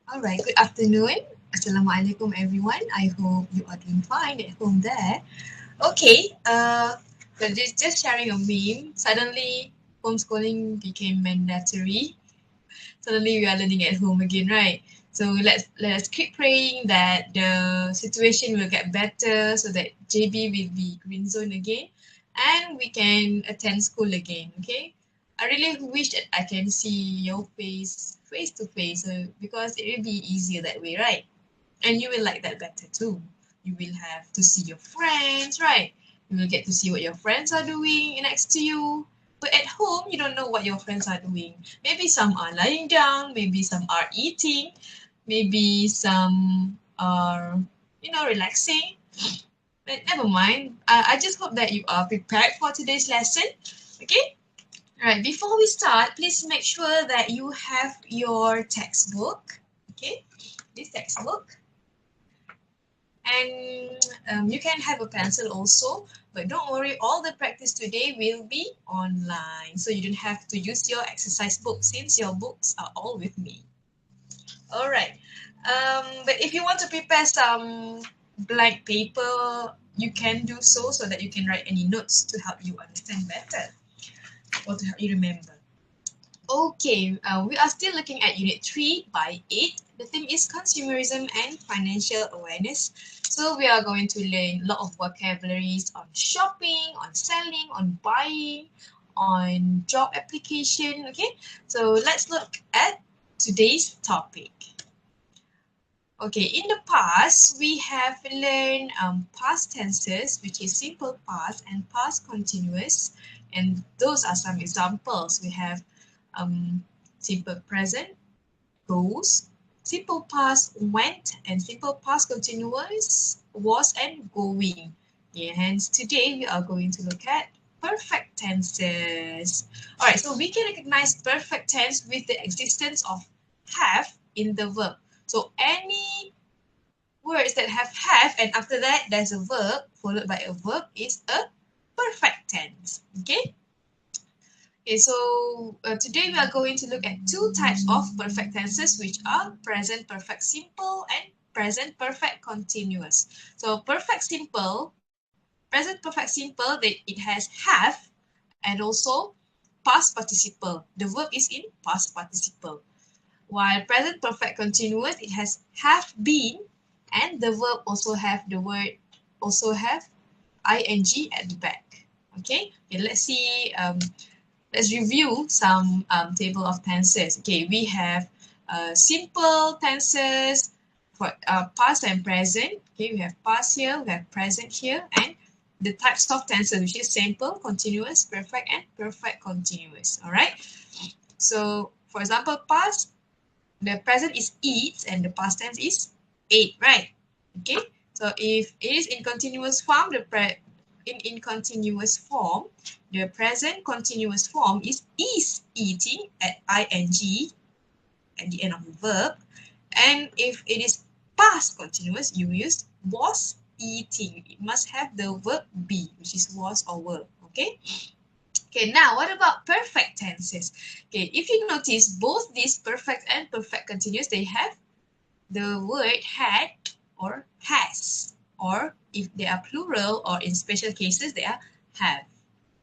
All right, good afternoon. Assalamualaikum everyone. I hope you are doing fine at home there. Okay, so just sharing a meme. Suddenly homeschooling became mandatory. Suddenly we are learning at home again, right? So let's keep praying that the situation will get better so that JB will be green zone again and we can attend school again, okay? I really wish that I can see your face to face because it will be easier that way, right? And you will like that better too. You will have to see your friends, right? You will get to see what your friends are doing next to you. But at home, you don't know what your friends are doing. Maybe some are lying down, maybe some are eating, maybe some are, relaxing. But never mind. I just hope that you are prepared for today's lesson. Okay? Alright, before we start, please make sure that you have your textbook. Okay? This textbook. And you can have a pencil also, but don't worry, all the practice today will be online, so you don't have to use your exercise book since your books are all with me. All right, but if you want to prepare some blank paper, you can do so that you can write any notes to help you understand better or to help you remember. Okay, we are still looking at Unit 3 by 8. The theme is consumerism and financial awareness. So we are going to learn a lot of vocabularies on shopping, on selling, on buying, on job application. Okay, so let's look at today's topic. Okay, in the past, we have learned past tenses, which is simple past and past continuous. And those are some examples. We have simple present, goes, simple past, went, and simple past continuous, was and going. Yeah, hence, today we are going to look at perfect tenses. All right, so we can recognize perfect tense with the existence of have in the verb. So any words that have and after that there's a verb followed by a verb is a perfect tense. Okay. Okay, so today we are going to look at two types of perfect tenses, which are present perfect simple and present perfect continuous. So perfect simple, present perfect simple, it has have and also past participle. The verb is in past participle. While present perfect continuous, it has have been and the verb also have the word also have ing at the back. Okay, let's see. Let's review some table of tenses. Okay, we have simple tenses for past and present. Okay, we have past here, we have present here, and the types of tenses, which is simple, continuous, perfect, and perfect continuous. All right. So, for example, past, the present is eats, and the past tense is ate. Right. Okay. So, if it is in continuous form, in continuous form, the present continuous form is eating at ing at the end of the verb. And if it is past continuous, you use was eating. It must have the verb be, which is was or were. Okay. Okay, now what about perfect tenses? Okay, if you notice both these perfect and perfect continuous, they have the word had or has, or if they are plural or in special cases they are have.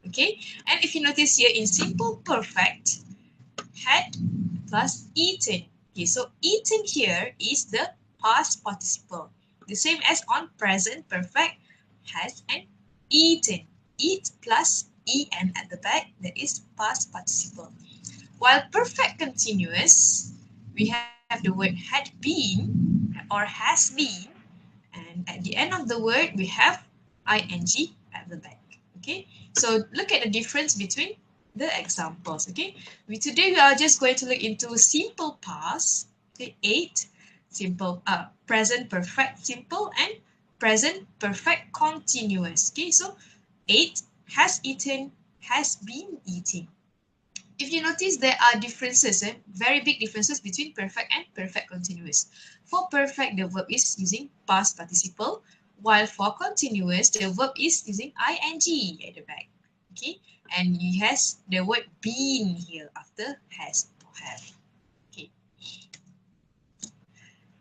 Okay, and if you notice here in simple perfect, had plus eaten. Okay, so eaten here is the past participle, the same as on present perfect, has and eaten. Eat plus en at the back, that is past participle. While perfect continuous, we have the word had been or has been, and at the end of the word we have ing at the back. Okay, so look at the difference between the examples. Okay, today we are just going to look into simple past. Okay, ate, simple present perfect simple, and present perfect continuous. Okay, so ate, has eaten, has been eating. If you notice, there are differences, very big differences between perfect and perfect continuous. For perfect, the verb is using past participle, while for continuous, the verb is using ing at the back. Okay, and it has the word been here after has or have. Okay.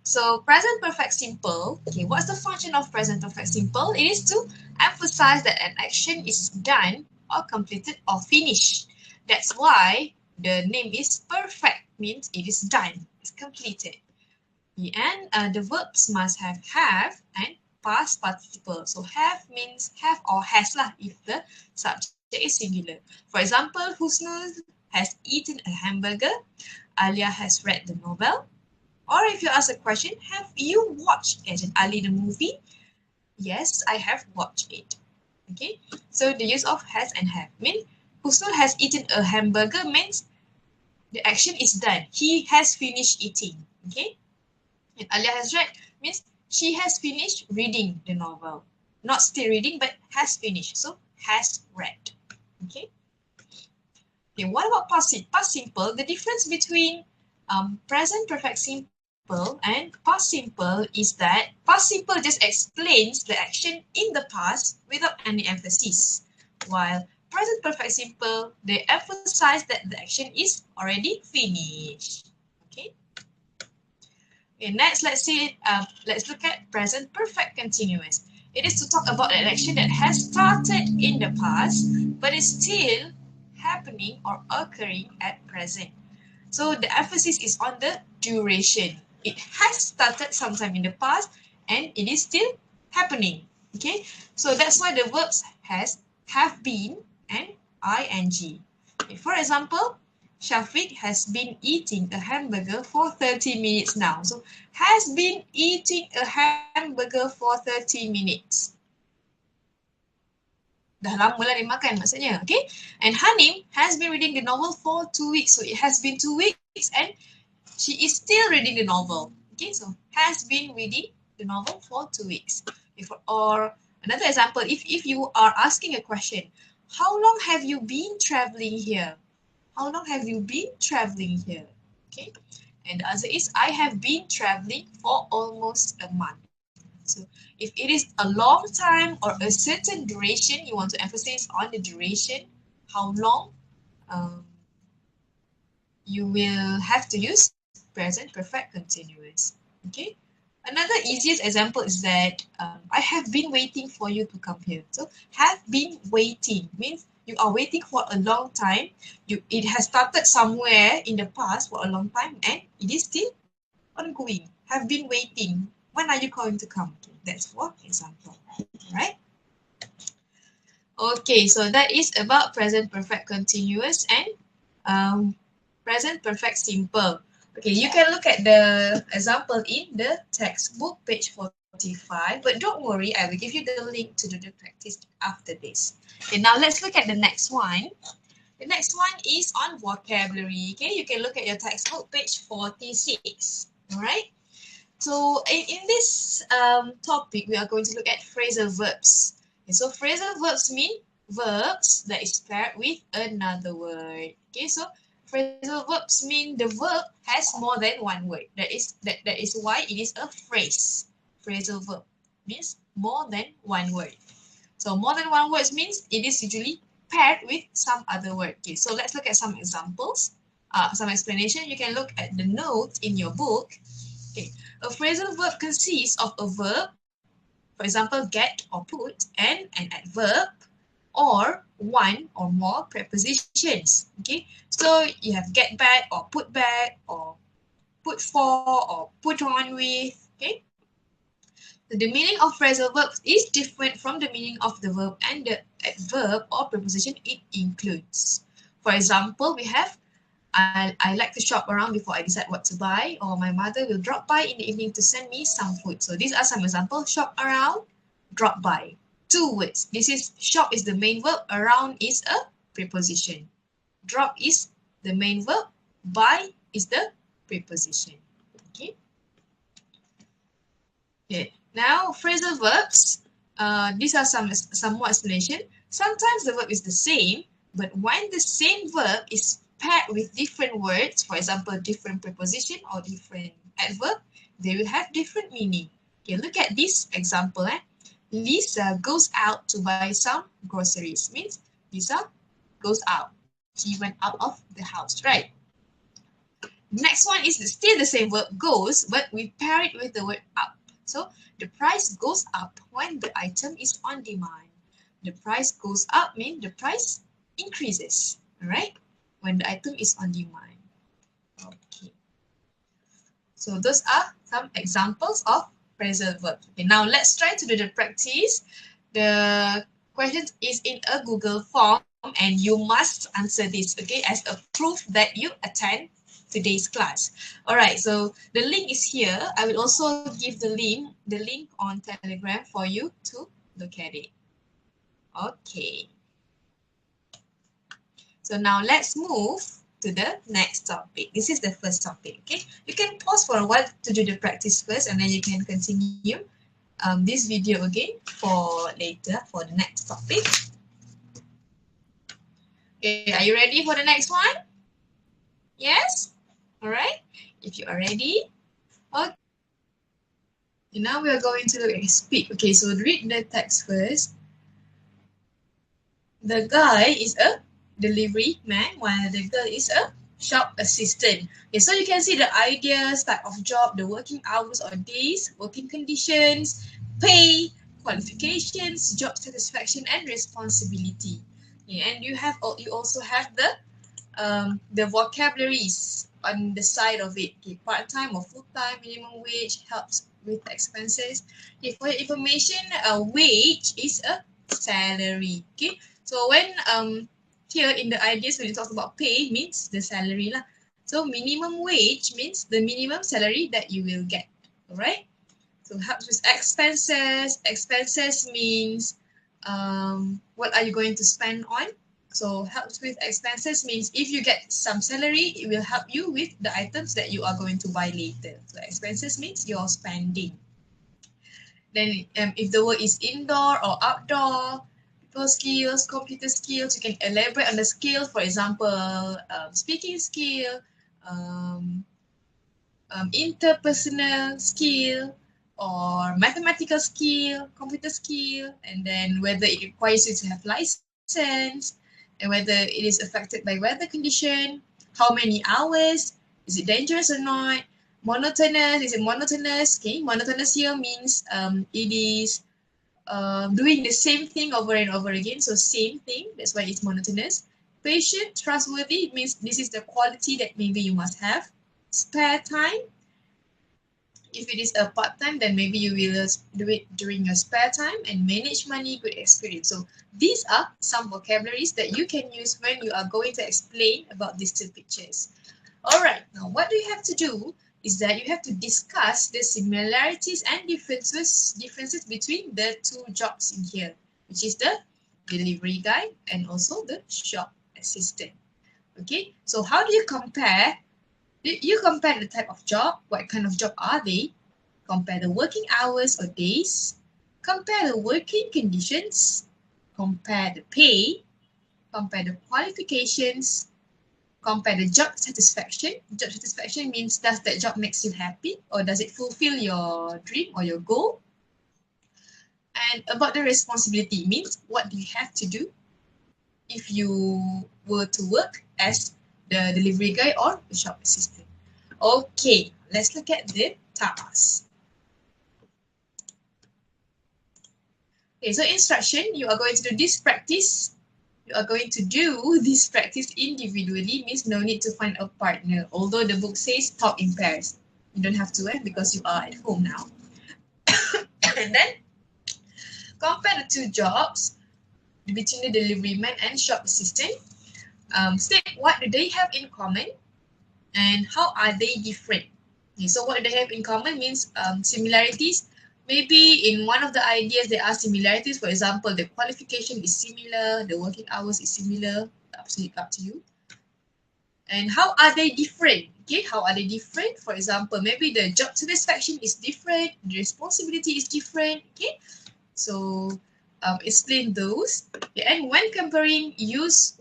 So present perfect simple, okay, what's the function of present perfect simple? It is to emphasize that an action is done or completed or finished. That's why the name is perfect, means it is done, it's completed. And the verbs must have and past participle. So have means have or has lah if the subject is singular. For example, Husnul has eaten a hamburger. Alia has read the novel. Or if you ask a question, have you watched as in Ali the movie? Yes, I have watched it. Okay, so the use of has and have means Husnul has eaten a hamburger means the action is done. He has finished eating. Okay, and Alia has read means she has finished reading the novel. Not still reading, but has finished. So has read. Okay. Okay, what about past simple? Past simple, the difference between present perfect simple and past simple is that past simple just explains the action in the past without any emphasis, while present perfect simple, they emphasize that the action is already finished. Okay. Okay, next, let's look at present perfect continuous. It is to talk about an action that has started in the past, but is still happening or occurring at present. So the emphasis is on the duration. It has started sometime in the past and it is still happening. Okay, so that's why the verbs has, have been, and ing. Okay, for example, Shafiq has been eating a hamburger for 30 minutes now. So has been eating a hamburger for 30 minutes. Dah lama lah dia makan maksudnya. Okay. And Hanim has been reading the novel for 2 weeks. So it has been 2 weeks and she is still reading the novel. Okay. So has been reading the novel for 2 weeks. Or another example, if you are asking a question, how long have you been traveling here? How long have you been traveling here? Okay. And the answer is, I have been traveling for almost a month. So if it is a long time or a certain duration, you want to emphasize on the duration, how long you will have to use present perfect continuous. Okay. Another easiest example is that I have been waiting for you to come here. So have been waiting means you are waiting for a long time. It has started somewhere in the past for a long time and it is still ongoing. Have been waiting. When are you going to come? Okay, that's for example. Right? Okay, so that is about present perfect continuous and present perfect simple. Okay, you can look at the example in the textbook, page 45. But don't worry, I will give you the link to do the practice after this. Okay, now let's look at the next one. The next one is on vocabulary. Okay, you can look at your textbook, page 46. All right. So in this topic, we are going to look at phrasal verbs. Okay, so phrasal verbs mean verbs that is paired with another word. Okay, so phrasal verbs mean the verb has more than one word. That is why it is a phrase. Phrasal verb means more than one word. So more than one word means it is usually paired with some other word. Okay, so let's look at some examples, some explanation. You can look at the notes in your book. Okay, a phrasal verb consists of a verb, for example, get or put, and an adverb, or one or more prepositions. Okay, so you have get back or put for or put on with. Okay, so the meaning of phrasal verbs is different from the meaning of the verb and the adverb or preposition it includes. For example, we have I like to shop around before I decide what to buy, or my mother will drop by in the evening to send me some food. So these are some examples. Shop around, drop by. 2 words. This is shop is the main verb, around is a preposition. Drop is the main verb, by is the preposition. Okay. Okay. Now phrasal verbs. These are some more explanation. Sometimes the verb is the same, but when the same verb is paired with different words, for example, different preposition or different adverb, they will have different meaning. Okay, look at this example. Lisa goes out to buy some groceries. Means Lisa goes out. She went out of the house, right? Next one is still the same verb goes, but we pair it with the word up. So the price goes up when the item is on demand. The price goes up means the price increases, right? When the item is on demand. Okay. So those are some examples of phrasal verbs. Okay, now let's try to do the practice. The question is in a Google form and you must answer this, okay, as a proof that you attend today's class. All right, so the link is here. I will also give the link on Telegram for you to look at it. Okay. So now let's move to the next topic. This is the first topic, okay? You can pause for a while to do the practice first and then you can continue this video again for later for the next topic. Okay, are you ready for the next one? Yes? All right. If you are ready, okay. Now we are going to look at speak. Okay, so read the text first. The guy is a delivery man while the girl is a shop assistant. Okay, so you can see the ideas, type of job, the working hours or days, working conditions, pay, qualifications, job satisfaction, and responsibility. Okay, and you also have the vocabularies on the side of it. Okay, part-time or full-time, minimum wage helps with expenses. Okay, for your information, wage is a salary. Okay, so when here in the ideas when you talk about pay means the salary lah. So minimum wage means the minimum salary that you will get. Alright. So helps with expenses. Expenses means what are you going to spend on? So helps with expenses means if you get some salary, it will help you with the items that you are going to buy later. So expenses means your spending. Then if the word is indoor or outdoor, people skills, computer skills, you can elaborate on the skill. For example, speaking skill, interpersonal skill, or mathematical skill, computer skill, and then whether it requires you to have license, and whether it is affected by weather condition, how many hours, is it dangerous or not, monotonous, is it monotonous? Okay, monotonous here means it is doing the same thing over and over again, so same thing, that's why it's monotonous. Patient, trustworthy, it means this is the quality that maybe you must have. Spare time, if it is a part-time, then maybe you will do it during your spare time. And manage money, good experience. So these are some vocabularies that you can use when you are going to explain about these two pictures. All right, now what you have to do is that you have to discuss the similarities and differences between the two jobs in here, which is the delivery guy and also the shop assistant. Okay, so how do you compare? You compare the type of job, what kind of job are they, compare the working hours or days, compare the working conditions, compare the pay, compare the qualifications, compare the job satisfaction. Job satisfaction means does that job makes you happy or does it fulfill your dream or your goal? And about the responsibility means what do you have to do if you were to work as the delivery guy or the shop assistant. Okay, let's look at the task. Okay, so instruction, you are going to do this practice. You are going to do this practice individually, means no need to find a partner. Although the book says talk in pairs. You don't have to because you are at home now. And then compare the two jobs between the delivery man and shop assistant. State what do they have in common and how are they different. Okay, so what do they have in common means similarities. Maybe in one of the ideas there are similarities. For example, the qualification is similar, the working hours is similar, up to you. And how are they different? Okay, how are they different? For example, maybe the job satisfaction is different, the responsibility is different. Okay, so explain those. Okay, and when comparing, use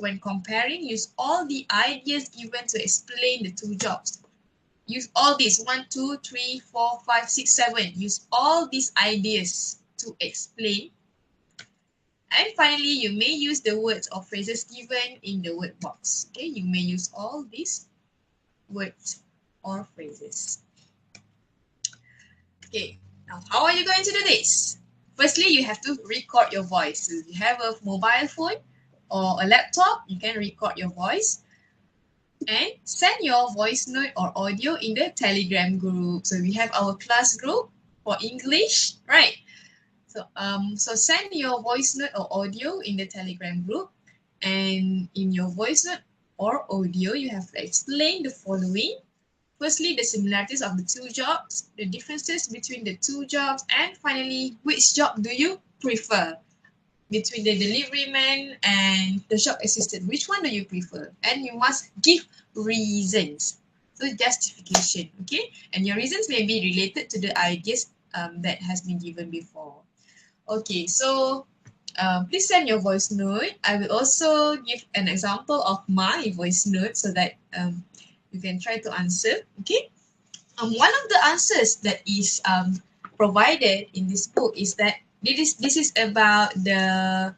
all the ideas given to explain the two jobs. Use all these 1, 2, 3, 4, 5, 6, 7. Use all these ideas to explain. And finally, you may use the words or phrases given in the word box. Okay, you may use all these words or phrases. Okay, now how are you going to do this? Firstly, you have to record your voice. So if you have a mobile phone or a laptop, you can record your voice and send your voice note or audio in the Telegram group. So we have our class group for English, right? So send your voice note or audio in the Telegram group, and in your voice note or audio, you have to explain the following. Firstly, the similarities of the two jobs, the differences between the two jobs, and finally, which job do you prefer between the delivery man and the shop assistant? Which one do you prefer? And you must give reasons. So justification, okay? And your reasons may be related to the ideas that has been given before. Okay, so please send your voice note. I will also give an example of my voice note so that you can try to answer. Okay. One of the answers that is provided in this book is that this is about the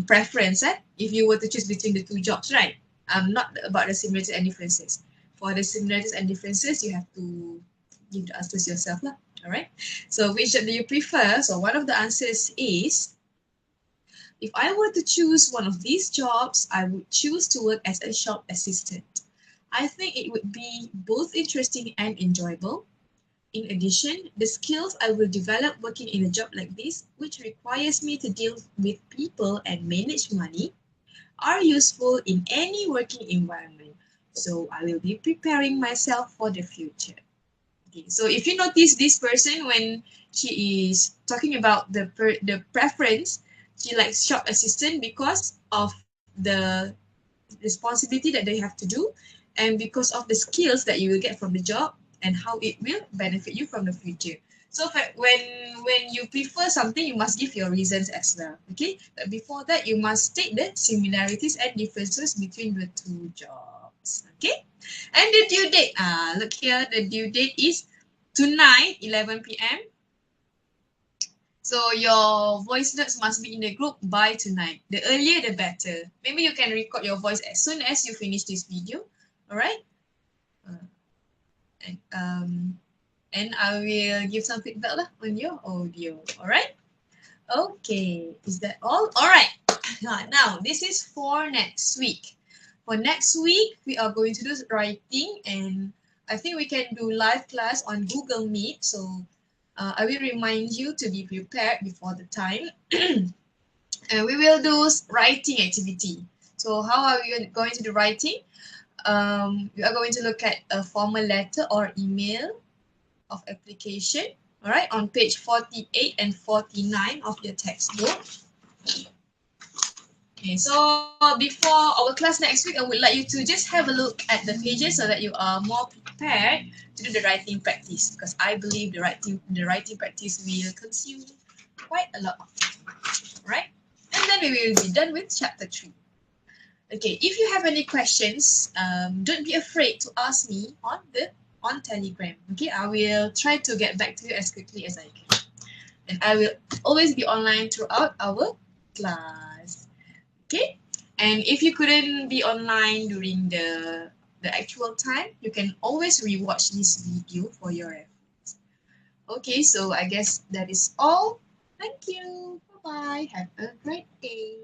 preference. If you were to choose between the two jobs, right? Not about the similarities and differences. For the similarities and differences, you have to give the answers yourself, lah. All right. So which job do you prefer? So one of the answers is, if I were to choose one of these jobs, I would choose to work as a shop assistant. I think it would be both interesting and enjoyable. In addition, the skills I will develop working in a job like this, which requires me to deal with people and manage money, are useful in any working environment. So I will be preparing myself for the future. Okay, so if you notice this person when she is talking about the preference, she likes shop assistant because of the responsibility that they have to do, and because of the skills that you will get from the job and how it will benefit you from the future. So when you prefer something, you must give your reasons as well. Okay, but before that, you must state the similarities and differences between the two jobs. Okay, and the due date. Look here, the due date is tonight, 11 p.m. So your voice notes must be in the group by tonight. The earlier, the better. Maybe you can record your voice as soon as you finish this video. All right. And I will give some feedback lah on your audio. All right. Okay. Is that all? All right. Now this is for next week. For next week, we are going to do writing, and I think we can do live class on Google Meet. So I will remind you to be prepared before the time. And we will do writing activity. So how are we going to do writing? We are going to look at a formal letter or email of application, all right, on page 48 and 49 of your textbook. Okay, so before our class next week, I would like you to just have a look at the pages so that you are more prepared to do the writing practice, because I believe the writing practice will consume quite a lot of time, right? And then we will be done with chapter 3. Okay, if you have any questions, don't be afraid to ask me on Telegram. Okay, I will try to get back to you as quickly as I can. And I will always be online throughout our class. Okay, and if you couldn't be online during the actual time, you can always rewatch this video for your reference. Okay, so I guess that is all. Thank you. Bye-bye. Have a great day.